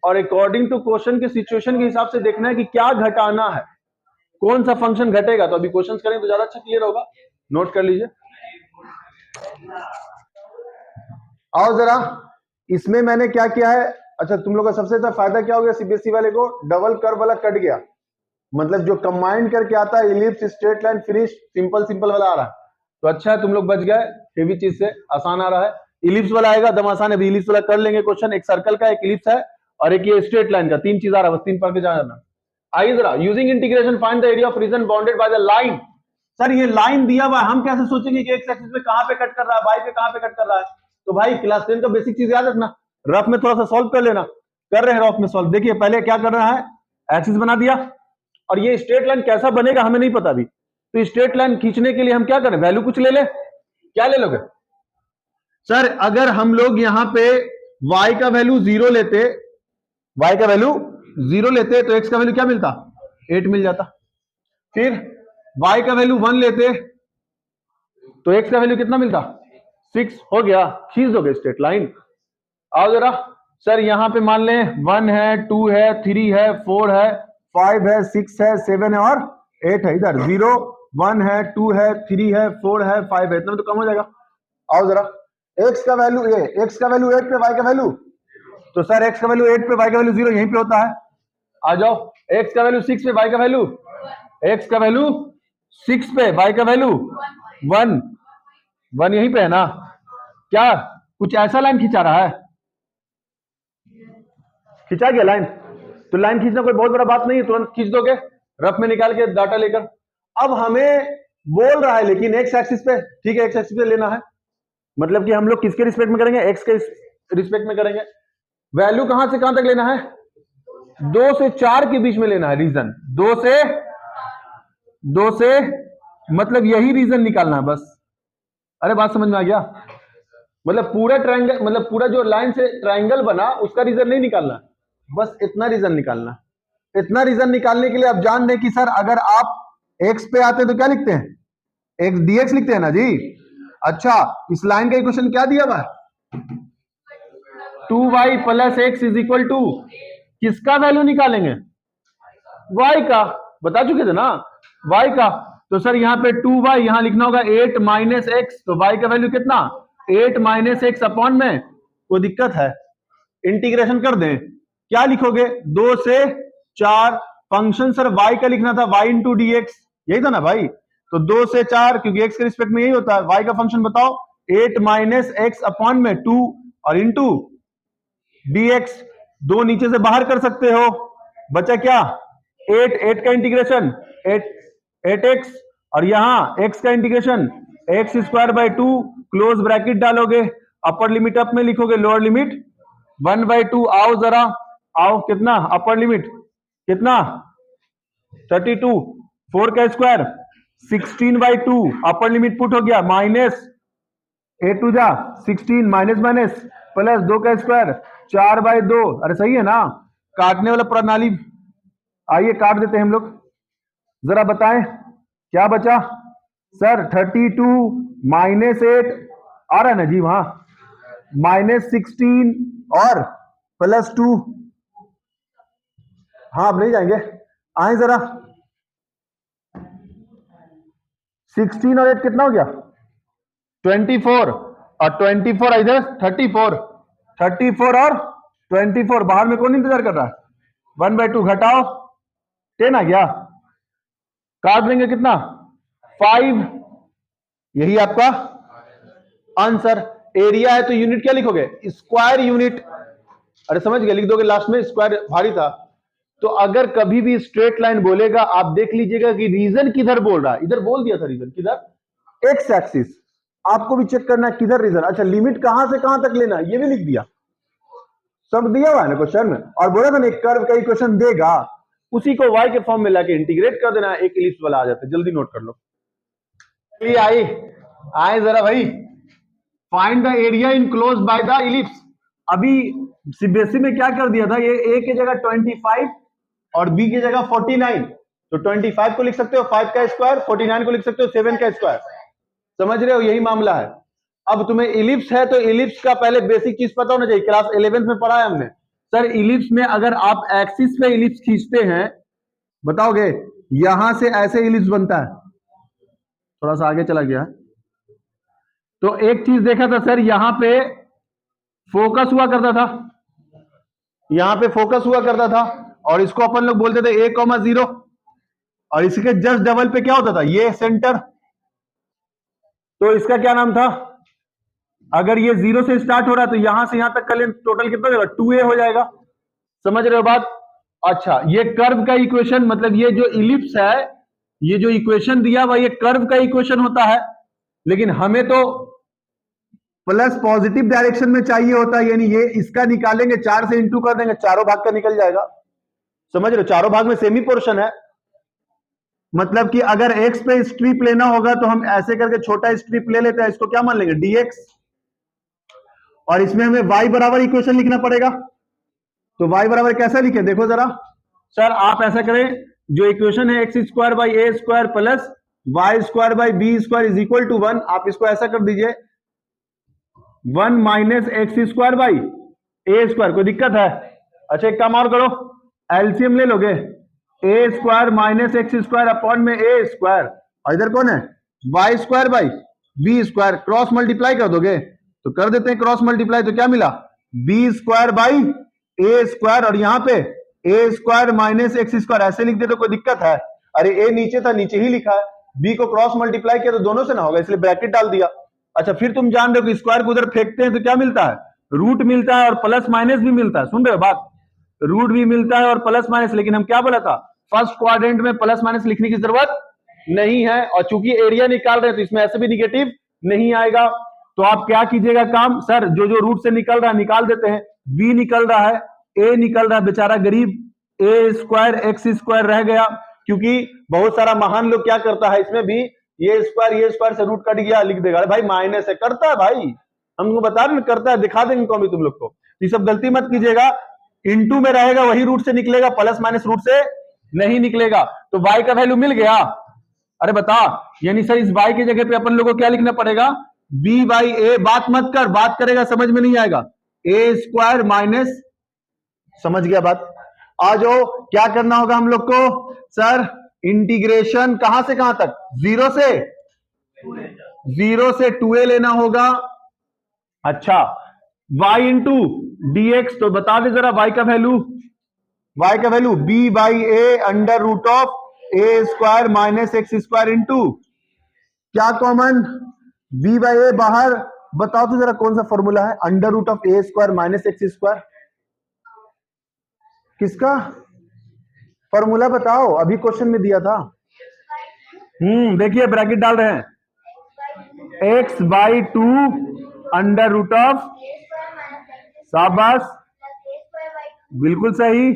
और अकॉर्डिंग टू क्वेश्चन के सिचुएशन के हिसाब से देखना है कि क्या घटाना है, कौन सा फंक्शन घटेगा। तो अभी क्वेश्चन करें तो ज्यादा अच्छा क्लियर होगा, नोट कर लीजिए। आओ जरा, इसमें मैंने क्या किया है, अच्छा तुम लोग का सबसे ज्यादा फायदा क्या हो गया, सीबीएसई वाले को डबल कर्व वाला कट गया, मतलब जो कंबाइन करके आता है ellipse, straight line, finish, simple simple वाला आ रहा है, तो अच्छा है तुम लोग बच गए, हेवी चीज से आसान आ रहा है। इलिप्स वाला आएगा दम आसान है, अभी इलिप्स वाला कर लेंगे क्वेश्चन, एक सर्कल का, एक इलिप्स है और एक ये स्ट्रेट लाइन का, तीन चीज आ रहा है, बस तीन पढ़ के जाना। आइए जरा, using integration find the area of reason bounded by the line. Sir ये लाइन दिया हुआ है, हम कैसे सोचेंगे कि एक्स एक्सिस पे कहां पे कट कर रहा है, वाई पे कहां पे कट कर रहा है? तो भाई क्लास 10 का बेसिक चीज याद रखना, रफ में थोड़ा सा सॉल्व कर लेना। कर रहे हैं रफ में सॉल्व। देखिए पहले क्या कर रहा है, एक्सिस बना दिया, और ये स्ट्रेट लाइन कैसा बनेगा हमें नहीं पता अभी। तो स्ट्रेट लाइन खींचने के लिए हम क्या करें, वैल्यू कुछ ले ले। क्या ले लोगे सर? अगर हम लोग यहां पे y का वैल्यू 0 लेते, y का वैल्यू 0 लेते तो x का वैल्यू क्या मिलता, 8 मिल जाता। फिर y का वैल्यू 1 लेते तो x का वैल्यू कितना मिलता, 6। हो गया, खींच दोगे स्ट्रेट लाइन। आओ जरा सर, यहां पे मान लें 1 है, 2 है, 3 है, 4 है, 5 है, 6 है, 7 है और 8 है। इधर 0 1 है, 2 है, 3 है, 4 है, 5 है, इतना तो कम हो जाएगा। आओ जरा, x का वैल्यू ये, x का वैल्यू 8 पे y का वैल्यू, तो सर x का वैल्यू 8 पे y का वैल्यू 0 यहीं पे होता है। आ जाओ, x का वैल्यू 6 पे y का वैल्यू, x का वैल्यू 6 पे y का वैल्यू 1 यहीं पे है ना। क्या कुछ ऐसा लाइन खिंचा रहा है, खिंचा गया लाइन? तो लाइन खींचना कोई बहुत बड़ा बात नहीं है, तुरंत खींच दोगे रफ में निकाल के डाटा लेकर। अब हमें बोल रहा है लेकिन एक्स एक्सिस पे, ठीक है एक्स एक्सिस पे लेना है, मतलब कि हम लोग किसके रिस्पेक्ट में करेंगे, एक्स के रिस्पेक्ट में करेंगे। वैल्यू कहां से कहां तक लेना है, 2 से 4 के बीच में लेना है रीजन। 2 से मतलब यही रीजन निकालना है बस। अरे बात समझ में आ गया? मतलब पूरा ट्रायंगल, मतलब पूरा जो लाइन से ट्रायंगल बना उसका रीजन नहीं निकालना, बस इतना रीजन निकालना। इतना रीजन निकालने के लिए आप जान दें कि सर अगर आप x पे आते हैं तो क्या लिखते हैं, x dx लिखते हैं ना जी। अच्छा, इस लाइन का इक्वेशन क्या दिया हुआ है, 2y plus x is equal to, किसका वैल्यू निकालेंगे, y का, बता चुके थे ना y का। तो सर यहाँ पे 2y, यहां लिखना होगा 8 माइनस एक्स, तो y का वैल्यू कितना, 8 माइनस एक्स अपॉन में, कोई दिक्कत है, इंटीग्रेशन कर दें। क्या लिखोगे, 2 से 4, फंक्शन सर y का लिखना था, y इंटू डी एक्स, यही था ना भाई। तो 2 से 4, क्योंकि x के रिस्पेक्ट में यही होता है, y का फंक्शन बताओ, 8 माइनस एक्स अपॉन में 2 और इंटू dx, 2 नीचे से बाहर कर सकते हो, बचा क्या, 8 का इंटीग्रेशन 8x, और यहां x का integration x square by 2, close bracket डालोगे, अपर लिमिट अप में लिखोगे, लोअर लिमिट 1/2। आओ जरा, आओ कितना, अपर लिमिट कितना 32, 4 का स्क्वायर 16/2, अपर लिमिट पुट हो गया, माइनस 8 2 जा 16, माइनस माइनस प्लस 2 का स्क्वायर 4/2। अरे सही है ना, काटने वाला प्रणाली, आइए काट देते हैं हम लोग, जरा बताएं क्या बचा सर, 32 माइनस 8 आ रहा है ना जी, वहां माइनस 16 और प्लस 2, हाँ अब नहीं जाएंगे, आए जरा, 16 और 8 कितना हो गया, 24, और 24 इधर 34 और 24, बाहर में कौन इंतजार कर रहा है, 1/2 घटाओ 10 आ गया, काट देंगे कितना 5, यही आपका आंसर। एरिया है तो यूनिट क्या लिखोगे, स्क्वायर यूनिट। अरे समझ गए, लिख दोगे लास्ट में, स्क्वायर भारी था। तो अगर कभी भी स्ट्रेट लाइन बोलेगा, आप देख लीजिएगा कि रीजन किधर बोल रहा है, इधर बोल दिया था रीजन किधर, एक्स एक्सिस। आपको भी चेक करना है किधर रीजन। अच्छा, लिमिट कहां से कहां तक लेना है ये भी लिख दिया, सब दिया हुआ है ना क्वेश्चन में। और बोला था ना एक कर्व का क्वेश्चन देगा, उसी को y के फॉर्म में लाके इंटीग्रेट कर देना, एक इलिप्स वाला आ जाता है, जल्दी नोट कर लो। चलिए आए जरा भाई, find the area enclose by the ellipse. अभी सीबीएसई में क्या कर दिया था, ये a की जगह 25 और b की जगह 49, तो 25 को लिख सकते हो 5 का स्क्वायर, 49 को लिख सकते हो 7 का स्क्वायर, समझ रहे हो, यही मामला है। अब तुम्हें इलिप्स है तो इलिप्स का पहले बेसिक चीज पता होना चाहिए, क्लास 11th में पढ़ा है हमने। सर इलिप्स में अगर आप एक्सिस पे इलिप्स खींचते हैं, बताओगे यहां से ऐसे इलिप्स बनता है, थोड़ा सा आगे चला गया, तो एक चीज देखा था सर, यहां पे फोकस हुआ करता था, यहां पे फोकस हुआ करता था, और इसको अपन लोग बोलते थे a,0, और इसके जस्ट डबल पे क्या होता था, ये सेंटर, तो इसका क्या नाम था, अगर ये 0 से स्टार्ट हो रहा है तो यहां से यहां तक का लेंथ टोटल कितना हो जाएगा, 2a हो जाएगा, समझ रहे हो बात। अच्छा, ये कर्व का इक्वेशन, मतलब ये जो इलिप्स है, ये जो इक्वेशन दिया हुआ ये कर्व का इक्वेशन होता है, लेकिन हमें तो प्लस पॉजिटिव डायरेक्शन में चाहिए होता है, यानी ये इसका निकालेंगे, 4 से इंटू कर देंगे, चारों भाग का निकल जाएगा। समझ रहे हो, चारों भाग में सेम ही पोर्शन है। मतलब कि अगर x पे स्ट्रिप लेना होगा तो हम ऐसे करके छोटा स्ट्रिप ले लेते हैं, इसको क्या मान लेंगे, dx, और इसमें हमें y बराबर इक्वेशन लिखना पड़ेगा। तो y बराबर कैसे लिखे, देखो जरा सर, आप ऐसा करें, जो इक्वेशन है x square by a square plus y square by b square is equal to 1, आप इसको ऐसा कर दीजिए 1 minus x square by a square. कोई दिक्कत है? अच्छा, एक काम और करो, एलसीएम ले लोगे, a square minus x square upon में ए स्क्वायर, और इधर कौन है, y square by b square, cross multiply कर दोगे, तो कर देते हैं क्रॉस मल्टीप्लाई, तो क्या मिला, b square by a square, और यहां पे a square minus x square, ऐसे लिख दे तो कोई दिक्कत है? अरे ए नीचे था, नीचे ही लिखा है, बी को क्रॉस मल्टीप्लाई किया तो दोनों से ना होगा, इसलिए ब्रैकेट डाल दिया। अच्छा, फिर तुम जान रहे हो कि स्क्वायर को उधर फेंकते हैं तो क्या मिलता है, रूट मिलता है और प्लस माइनस भी मिलता है। सुन रहे हो बात, रूट भी मिलता है और प्लस माइनस, लेकिन हम क्या बोला था, फर्स्ट क्वाड्रेंट में प्लस माइनस लिखने की जरूरत नहीं है, और चूंकि एरिया निकाल रहे हैं तो इसमें ऐसे भी निगेटिव नहीं आएगा। तो आप क्या कीजिएगा काम, सर जो जो रूट से निकल रहा है निकाल देते हैं, बी निकल रहा है, ए निकल रहा है, बेचारा गरीब, ए स्क्वायर एक्स स्क्वायर रह गया, क्योंकि बहुत सारा महान लोग क्या करता है, इसमें भी ये स्क्वायर से रूट कट गया, लिख देगा, अरे भाई माइनस है, करता है भाई, हमको बता रहे करता है, दिखा देंगे कौन भी तुम लोग को। ये सब गलती मत कीजिएगा, इनटू में रहेगा वही रूट से निकलेगा, प्लस माइनस रूट से नहीं निकलेगा। तो y का वैल्यू मिल गया, अरे बता, यानी सर इस y की जगह पे अपन लोगों को क्या लिखना पड़ेगा, b बाई ए, बात मत कर, बात करेगा समझ में नहीं आएगा, ए स्क्वायर माइनस, समझ गया बात। आ जाओ, क्या करना होगा हम लोग को, सर इंटीग्रेशन कहां से कहां तक, 0 से 2a लेना होगा। अच्छा, y इंटू dx, तो बता दे जरा y का value b by a under root of a square minus x square into, क्या कॉमन, b बाई ए बाहर, बताओ तो जरा कौन सा फॉर्मूला है, under root of a square minus x square, किसका फॉर्मूला बताओ, अभी क्वेश्चन में दिया था। देखिए ब्रैकेट डाल रहे हैं, x by 2 under root of, शाबाश, बिल्कुल सही,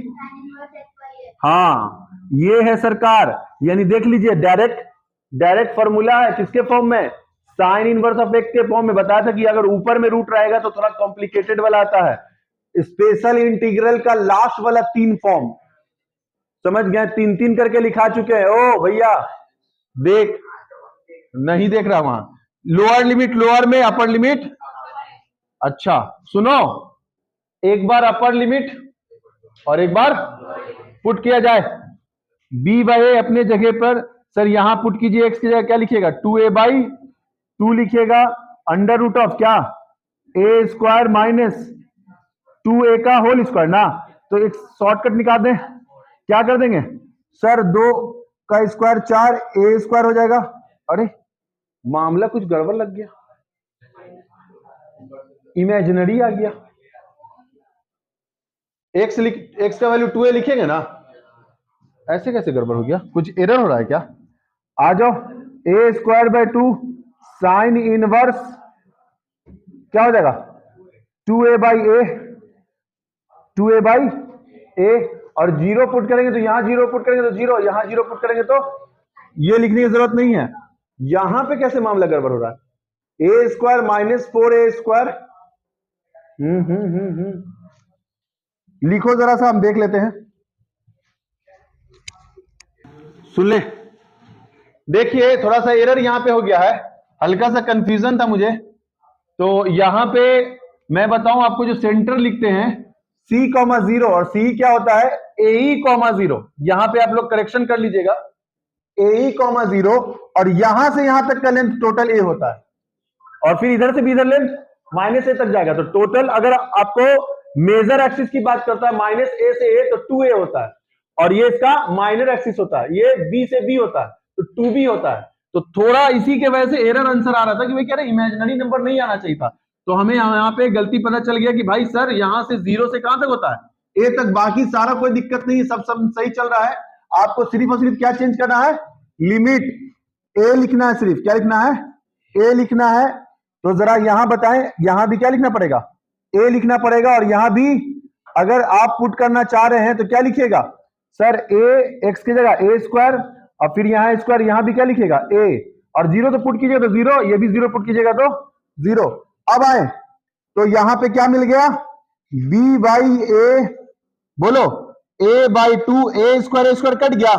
हाँ ये है सरकार, यानी देख लीजिए डायरेक्ट फॉर्मूला है, किसके फॉर्म में, साइन इनवर्स ऑफ एक्स के फॉर्म में। बताया था कि अगर ऊपर में रूट रहेगा तो थोड़ा कॉम्प्लिकेटेड वाला आता है, स्पेशल इंटीग्रल का लास्ट वाला 3 फॉर्म, समझ गए, 3 करके लिखा चुके हैं। ओ भैया देख, नहीं देख रहा वहां, लोअर लिमिट लोअर में, अपर लिमिट, अच्छा सुनो, एक बार अपर लिमिट और एक बार पुट किया जाए, b बाई ए अपने जगह पर, सर यहां पुट कीजिए, x की जगह क्या लिखिएगा, 2a बाई 2 लिखिएगा, अंडर रूट ऑफ क्या, ए स्क्वायर माइनस 2a का होल स्क्वायर ना, तो एक शॉर्टकट निकाल दें, क्या कर देंगे सर, 2 का स्क्वायर 4, ए स्क्वायर हो जाएगा। अरे मामला कुछ गड़बड़ लग गया, इमेजिनरी आ गया, एक्स का वैल्यू 2a लिखेंगे ना, ऐसे कैसे गड़बड़ हो गया, कुछ एरर हो रहा है क्या? आ जाओ, ए स्क्वायर बाय 2 साइन इनवर्स क्या हो जाएगा, 2a by A, 2a by ए, और 0 पुट करेंगे तो यहां 0 पुट करेंगे तो 0, यहां 0 पुट करेंगे तो ये लिखने की जरूरत नहीं है। यहां पे कैसे मामला गड़बड़ हो रहा है, ए स्क्वायर माइनस 4a स्क्वायर, लिखो जरा सा, हम देख लेते हैं, सुन ले, देखिए थोड़ा सा एरर यहां पे हो गया है, हल्का सा कंफ्यूजन था मुझे, तो यहां पे मैं बताऊं आपको, जो सेंटर लिखते हैं c,0 और c क्या होता है, ae,0, यहां पे आप लोग करेक्शन कर लीजिएगा, ae,0, और यहां से यहां तक का लेंथ टोटल a होता है, और फिर इधर से भी इधर लेंथ माइनस a तक जाएगा, तो टोटल अगर आपको मेजर एक्सिस की बात करता है माइनस a से a तो 2a होता है, और ये इसका माइनर एक्सिस होता है, ये b से b होता है तो 2b होता है। तो थोड़ा इसी के वजह से एरर आंसर आ रहा था कि भाई कह रहे इमेजिनरी नंबर नहीं आना चाहिए था, तो हमें यहाँ पे गलती पता चल गया कि भाई सर यहां से 0 से कहां तक होता है, ए तक, बाकी सारा कोई दिक्कत नहीं, सब सब सही चल रहा है। आपको सिर्फ और सिर्फ क्या चेंज करना है, लिमिट ए लिखना है, सिर्फ क्या लिखना है, ए लिखना है। तो जरा यहां बताएं, यहां भी क्या लिखना पड़ेगा, ए लिखना पड़ेगा, और यहां भी अगर आप पुट करना चाह रहे हैं तो क्या लिखिएगा सर, ए एक्स की जगह ए स्क्वायर, और फिर यहां स्क्वायर, यहां भी क्या लिखिएगा ए, और जीरो तो पुट कीजिएगा तो जीरो, ये भी जीरो पुट कीजिएगा तो जीरो। अब आए तो यहां पे क्या मिल गया, बी बाई ए, बोलो a by two, a square cut गया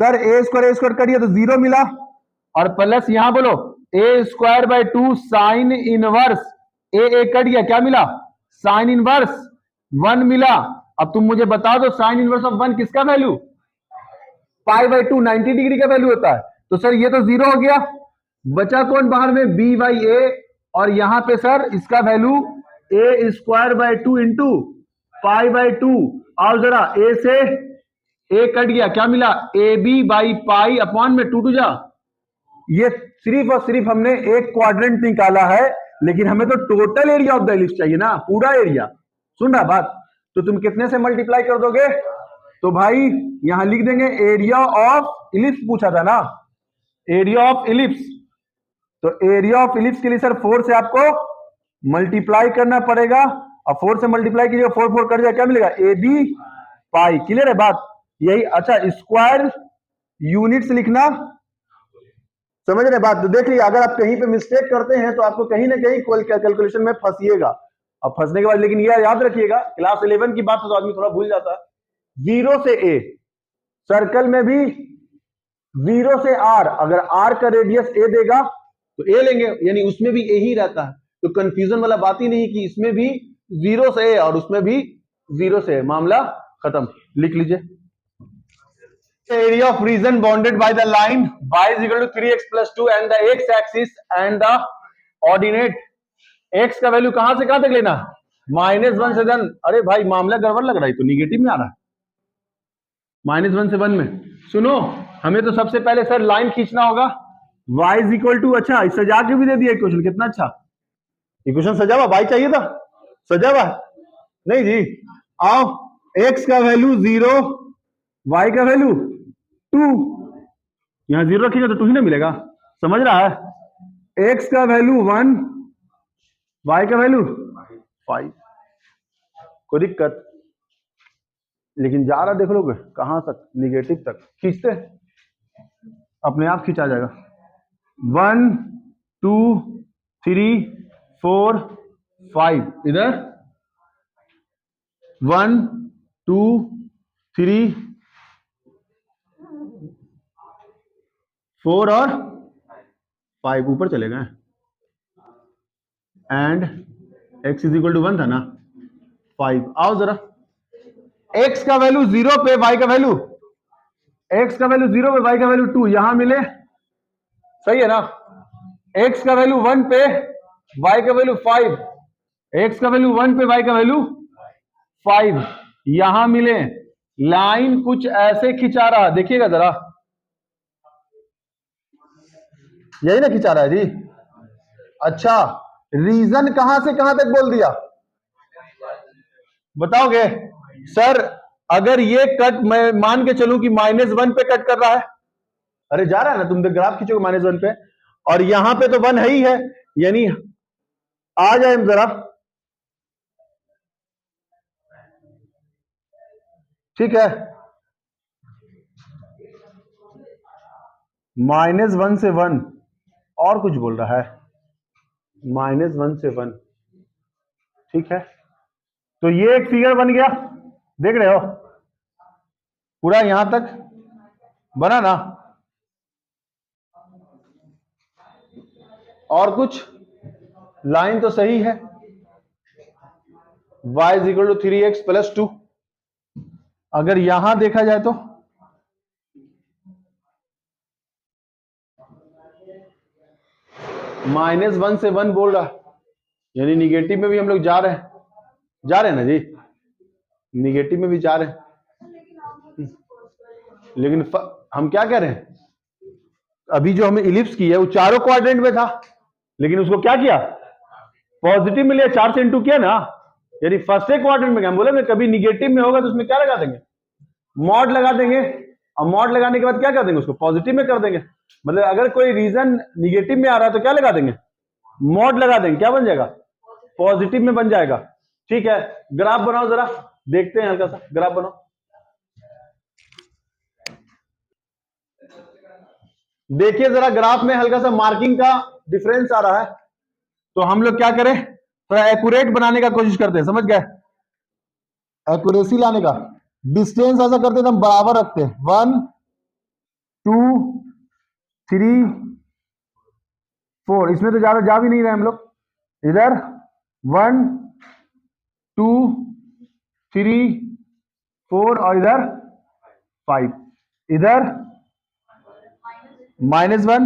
सर, ए स्क्वायर कट गया तो जीरो मिला, और प्लस यहां बोलो a square by two sine inverse, a cut गया, क्या मिला, साइन इनवर्स 1 मिला। अब तुम मुझे बता दो साइन इनवर्स ऑफ 1 किसका value, pi by to 90 degree का वैल्यू होता है। तो सर ये तो जीरो हो गया, बचा कौन बाहर में, बी बाई ए, और यहां पे सर इसका value a square by two into pi by two, आओ जरा ए से ए कट गया, क्या मिला, a b by pi upon में 2 टू जा। ये सिर्फ और सिर्फ हमने एक क्वाड्रेंट निकाला है, लेकिन हमें तो total area of the ellipse चाहिए ना, पूरा एरिया। सुन रहा बात, तो तुम कितने से मल्टीप्लाई कर दोगे, तो भाई यहां लिख देंगे एरिया ऑफ इलिप्स, पूछा था ना एरिया ऑफ इलिप्स, तो एरिया ऑफ इलिप्स के लिए सर 4 से आपको मल्टीप्लाई करना पड़ेगा, और 4 से मल्टीप्लाई कीजिएगा, 4 4 कट जाए, क्या मिलेगा, ए बी पाई। क्लियर है बात, यही। अच्छा स्क्वायर यूनिट्स लिखना, समझ रहे बात, तो देख लिया, अगर आप कहीं पे मिस्टेक करते हैं तो आपको कहीं ना कहीं कैलकुलेशन में फंसिएगा, और फंसने के बाद लेकिन ये याद रखिएगा, क्लास 11 की बात तो आदमी थोड़ा भूल जाता है, 0 से ए, सर्कल में भी 0 से आर, अगर आर का रेडियस ए देगा तो ए लेंगे, यानी उसमें भी ए ही रहता है, तो कंफ्यूजन वाला बात ही नहीं कि इसमें भी 0 से ए और उसमें भी 0 से ए, मामला खत्म। लिख लीजिए, area of reason bounded by the line y is equal to 3x plus 2 and the x axis and the ordinate, x का वैल्यू कहां से कहां तक लेना, -1 से 1, अरे भाई मामला गड़बड़ लग रहा है, तो निगेटिव में आ रहा है, -1 से 1 में। सुनो, हमें तो सबसे पहले सर लाइन खींचना होगा, y is equal to, अच्छा सजा के भी दे दिया क्वेश्चन, कितना अच्छा इक्वेशन सजा हुआ, y चाहिए था, सजा हुआ नहीं जी। आओ, x का वैल्यू 0, y का वैल्यू 2, यहां 0 रखेगा तो 2 ही ना मिलेगा, समझ रहा है, x का वैल्यू 1, y का वैल्यू 5, कोई दिक्कत, लेकिन जा रहा देख लोगे कहां तक, निगेटिव तक खींचते, अपने आप खींचा जाएगा, 1 2 3 4 5, इधर 1 2 3 4 और 5 ऊपर चले गए, and x is equal to 1 था ना, 5। आओ जरा, x का वैल्यू 0 पे, y का वैल्यू, x का वैल्यू 0 पे, y का वैल्यू 2, यहां मिले, सही है ना, x का वैल्यू 1 पे, y का वैल्यू 5, x का वैल्यू 1 पे, y का वैल्यू 5, यहां मिले, लाइन कुछ ऐसे खिंचा रहा, देखिएगा जरा, यही ना खिंचा रहा है जी। अच्छा, रीजन कहां से कहां तक बोल दिया, बताओगे सर, अगर ये कट मैं मान के चलूं कि -1 पे कट कर रहा है, अरे जा रहा है ना, तुम ग्राफ खींचोगे -1 पे, और यहां पे तो 1 है ही है, यानी आ जाए जरा, ठीक है, -1 से 1, और कुछ बोल रहा है, -1 से 1, ठीक है, तो ये एक फिगर बन गया, देख रहे हो, पूरा यहां तक बना ना, और कुछ, लाइन तो सही है, y is equal to 3x plus 2, अगर यहां देखा जाए तो -1 से 1 बोल रहा है, यानी निगेटिव में भी हम लोग जा रहे हैं ना जी, निगेटिव में भी जा रहे हैं, लेकिन हम क्या कह रहे हैं, अभी जो हमें इलिप्स की है वो चारों क्वाड्रेंट में था, लेकिन उसको क्या किया, पॉजिटिव में लिया, 4 से इंटू किया ना, यानी फर्स्ट क्वाड्रेंट में हम बोले ना कभी निगेटिव में होगा तो उसमें क्या लगा देंगे, मॉड लगा देंगे, और मॉड लगाने के बाद क्या कर देंगे, उसको पॉजिटिव में कर देंगे। मतलब अगर कोई रीजन निगेटिव में आ रहा है तो क्या लगा देंगे, मॉड लगा देंगे, क्या बन जाएगा, पॉजिटिव में बन जाएगा। ठीक है, ग्राफ बनाओ जरा, देखते हैं हल्का सा ग्राफ बनाओ। देखिए जरा ग्राफ में हल्का सा मार्किंग का डिफरेंस आ रहा है, तो हम लोग क्या करें, थोड़ा एक्यूरेट बनाने का कोशिश करते हैं, समझ गए, एक्यूरेसी लाने का। डिस्टेंस ऐसा करते हैं हम बराबर रखते हैं, 1 2 3 4, इसमें तो ज्यादा जा भी नहीं रहे हम लोग, इधर 1 2 3 4 और इधर 5, इधर -1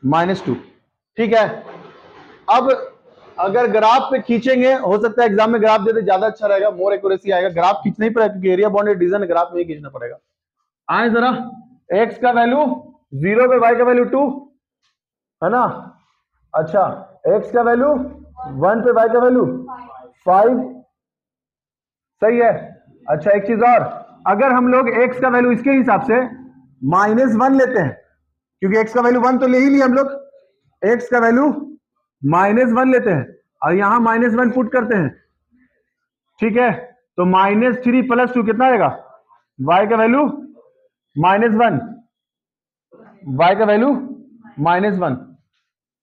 -2। ठीक है, अब अगर ग्राफ पे खींचेंगे, हो सकता है एग्जाम में ग्राफ देते ज्यादा अच्छा रहेगा, मोर एक्यूरेसी आएगा। ग्राफ खींचना ही पड़ेगा क्योंकि एरिया बाउंडेड रीजन ग्राफ में ही खींचना पड़ेगा। आए जरा, x का वैल्यू 0 पे y का वैल्यू 2 है ना, अच्छा x का वैल्यू 1 पे y का वैल्यू 5, सही है। अच्छा एक चीज और, अगर हम लोग x का वैल्यू इसके हिसाब से -1 लेते हैं, क्योंकि x का वैल्यू 1 तो ले ही लिया हम लोग, x का वैल्यू -1 लेते हैं और यहां -1 पुट करते हैं, ठीक है, तो -3 + 2 कितना आएगा, y का वैल्यू -1, y का वैल्यू -1।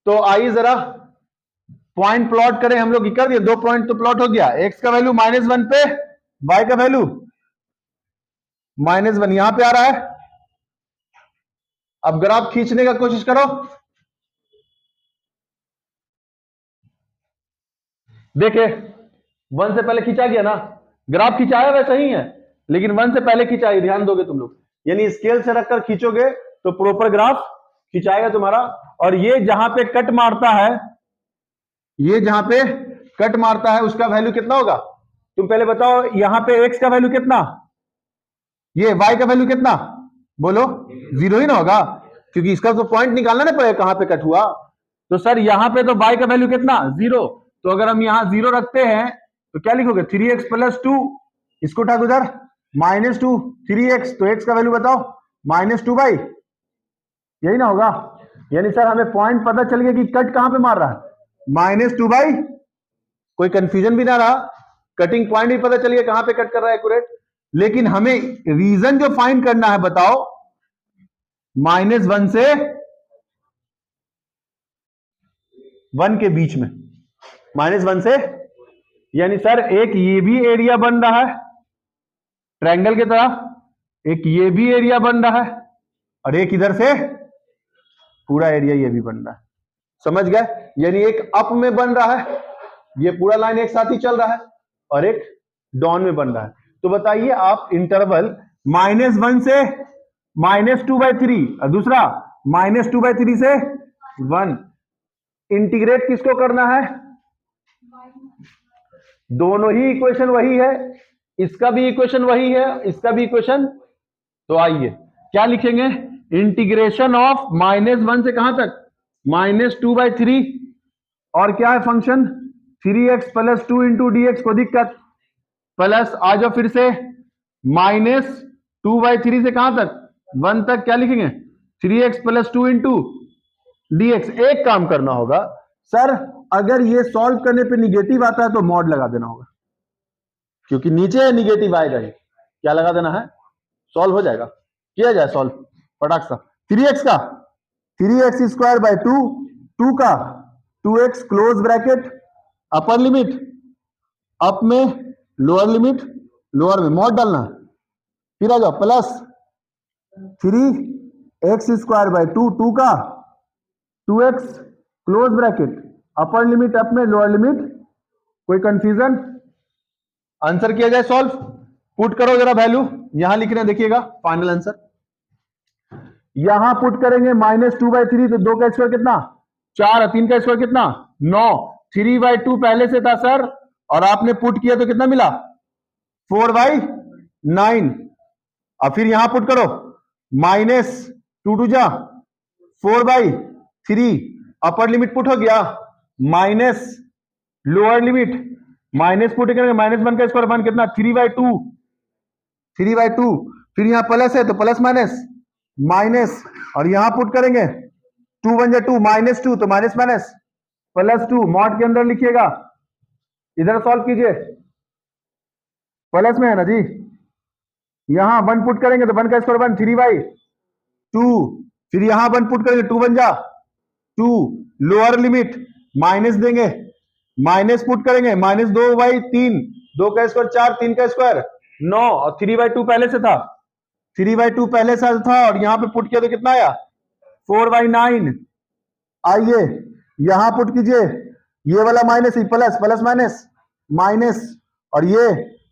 तो आइए जरा पॉइंट प्लॉट करें, हम लोग कर दिए, 2 पॉइंट तो प्लॉट हो गया, x का वैल्यू -1 पे y का वैल्यू -1 यहां पे आ रहा है। अब ग्राफ खींचने का कोशिश करो, देखे 1 से पहले खींचा गया ना, ग्राफ खिंचाया वैसा ही है लेकिन 1 से पहले खिंचाई, ध्यान दोगे तुम लोग, यानी स्केल से रखकर खींचोगे तो प्रॉपर ग्राफ खिंचाएगा तुम्हारा। और ये जहां पे कट मारता है, ये जहां पे कट मारता है उसका वैल्यू कितना होगा, तुम पहले बताओ, यहां पे x का वैल्यू कितना, ये y का वैल्यू कितना, बोलो 0 ही ना होगा, क्योंकि इसका तो पॉइंट निकालना ना पड़ेगा कहां पे कट हुआ। तो सर यहां पे तो y का वैल्यू कितना, 0, तो अगर हम यहां 0 रखते हैं तो क्या लिखोगे, 3x + 2, इसको उठा उधर -2 3x, तो x का वैल्यू बताओ -2/, यही ना होगा। यानी सर हमें पॉइंट पता चल गया कि कट कहां पे मार रहा है, -2/, कोई कंफ्यूजन भी ना रहा, कटिंग पॉइंट भी पता चल गया कहां पे कट कर रहा है एक्यूरेट। लेकिन हमें रीजन जो फाइंड करना है, बताओ -1 से 1 के बीच में, -1 से, यानी सर एक ये भी एरिया बन रहा है ट्रायंगल की तरह, एक ये भी एरिया बन रहा है और एक इधर से पूरा एरिया ये भी बन रहा है, समझ गए। यानी एक अप में बन रहा है, ये पूरा लाइन एक साथ ही चल रहा है, और एक डाउन में बन रहा है। तो बताइए आप, इंटरवल -1 से -2/3 और दूसरा -2/3 से 1, इंटीग्रेट किसको करना है, दोनों ही इक्वेशन वही है, इसका भी इक्वेशन वही है, इसका भी इक्वेशन। तो आइए क्या लिखेंगे, इंटीग्रेशन ऑफ -1 से कहां तक, -2/3, और क्या है फंक्शन 3x + 2 × dx, को दिक्कत, प्लस आ जाओ फिर से -2/3 से कहां तक, 1 तक, क्या लिखेंगे 3x + 2 × dx। एक काम करना होगा सर, अगर ये सॉल्व करने पे निगेटिव आता है तो मॉड लगा देना होगा, क्योंकि नीचे निगेटिव आएगा ही, क्या लगा देना है, सॉल्व हो जाएगा, किया जाए सॉल्व फटाक सा। 3x का 3x² 2 का 2x close bracket, upper limit up में, लोअर लिमिट लोअर में, मॉड डालना, फिर आ जाओ प्लस 3x² 2 का 2x close bracket, upper limit up में, लोअर लिमिट, कोई कंफ्यूजन, आंसर किया जाए सॉल्व, पुट करो जरा वैल्यू, यहां लिख रहे हैं देखिएगा फाइनल आंसर, यहां पुट करेंगे -2/3, तो 2 का स्क्वायर कितना 4, 3 का स्क्वायर कितना 9, 3/2 पहले से था सर, और आपने पुट किया तो कितना मिला 4/9, और फिर यहां पुट करो -2 जा 4/3, अपर लिमिट पुट हो गया minus lower limit minus put करेंगे, -1 का स्क्वायर 1 कितना 3/2, 3/2। फिर यहाँ प्लस है तो प्लस माइनस माइनस, और यहां पुट करेंगे 2 1 जा 2, -2 तो माइनस माइनस +2, मॉड के अंदर लिखिएगा, इधर सॉल्व कीजिए, प्लस में है ना जी। यहां 1 पुट करेंगे तो 1 का स्क्वायर 1 3/2, फिर यहां 1 पुट करेंगे 2 1 जा 2, लोअर लिमिट माइनस देंगे, माइनस पुट करेंगे -2/3, 2 का स्क्वायर 4, 3 का स्क्वायर 9, और 3/2 पहले से था, 3/2 पहले से था, और यहां पे पुट किया तो कितना आया 4/9। आइए यहां पुट कीजिए, ये वाला माइनस ही प्लस प्लस माइनस माइनस, और ये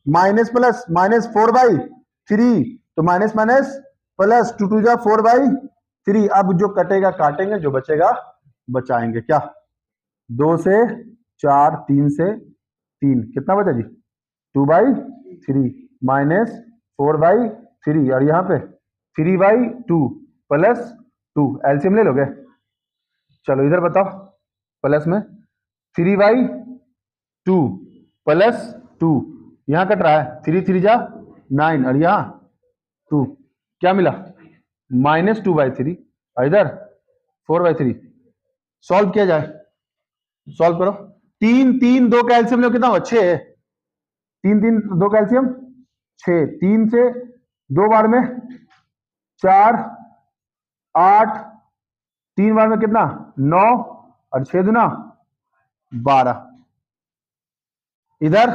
माइनस प्लस माइनस 4/3, तो माइनस माइनस प्लस 2 2 जा 4/3। अब जो कटेगा काटेंगे, जो बचेगा बचाएंगे। क्या 2 से 4, 3 से 3, कितना बचा जी 2/3 माइनस 4/3, और यहां पे 3/2 प्लस 2, एलसीएम ले लोगे। चलो इधर बताओ, प्लस में 3/2 प्लस 2, यहां कट रहा है 3 3 जा 9, और यहां 2, क्या मिला -2/3, और इधर 4/3। सॉल्व किया जाए, सॉल्व करो। 3 3 2 का एलसीएम लो, कितना हुआ 6, 3 3 2 का एलसीएम 6, 3 से 2 बार में 4 8, 3 बार में कितना 9, और 6 दूना 12, इधर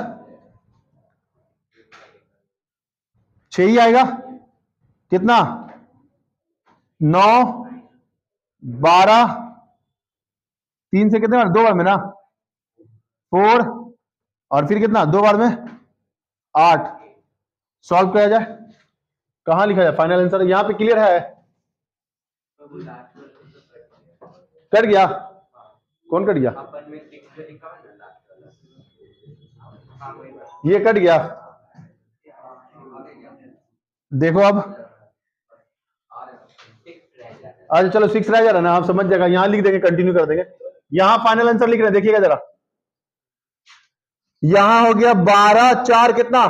6 ही आएगा, कितना 9 12, 3 से कितने बार 2 बार में ना 4, और फिर कितना 2 बार में 8। सॉल्व किया जाए, कहां लिखा जाए फाइनल आंसर, यहां पे क्लियर है, कट गया, कौन कट गया, ये कट गया, देखो अब आज चलो 6 रह जा रहा ना, आप समझ जाएगा, यहां लिख देंगे, कंटिन्यू कर देंगे। यहां फाइनल आंसर लिख रहे हैं, देखिएगा जरा, यहां हो गया 12 4 कितना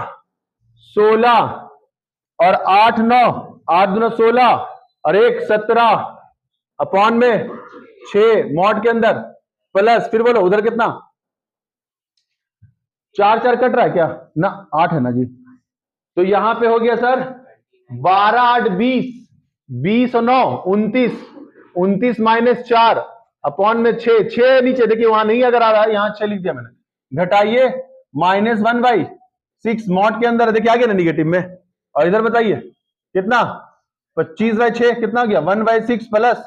16, और 8 9, 8 दूना 16, और 1 17, अपॉन में 6 मॉड के अंदर प्लस, फिर बोलो उधर कितना 4 4 कट रहा है क्या ना, 8 है ना जी, तो यहां पे हो गया सर 12 8 20, 20 और 9 29, 29 माइनस 4 अपॉन में 6, 6 नीचे देखिए वहां नहीं अगर आ रहा है, यहां 6 लिख दिया मैंने, घटाइए -1/6 मॉड के अंदर देखिए आ गया ना निगेटिव में, और इधर बताइए कितना 25/6 कितना हो गया 1/6 प्लस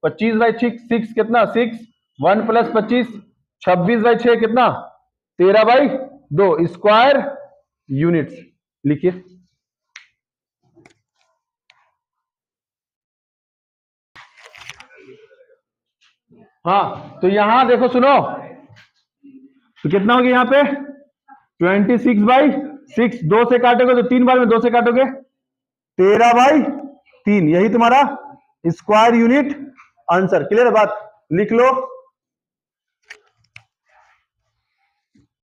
25/6 कितना 6, 1 प्लस 25 26/6 कितना 13/2 स्क्वायर यूनिट्स, लिखिए। हाँ तो यहां देखो सुनो, तो कितना हो गया यहाँ पे 26/6, 2 से काटोगे तो 3 बार में 2 से काटोगे 13/3, यही तुम्हारा स्क्वायर यूनिट आंसर। क्लियर बात, लिख लो।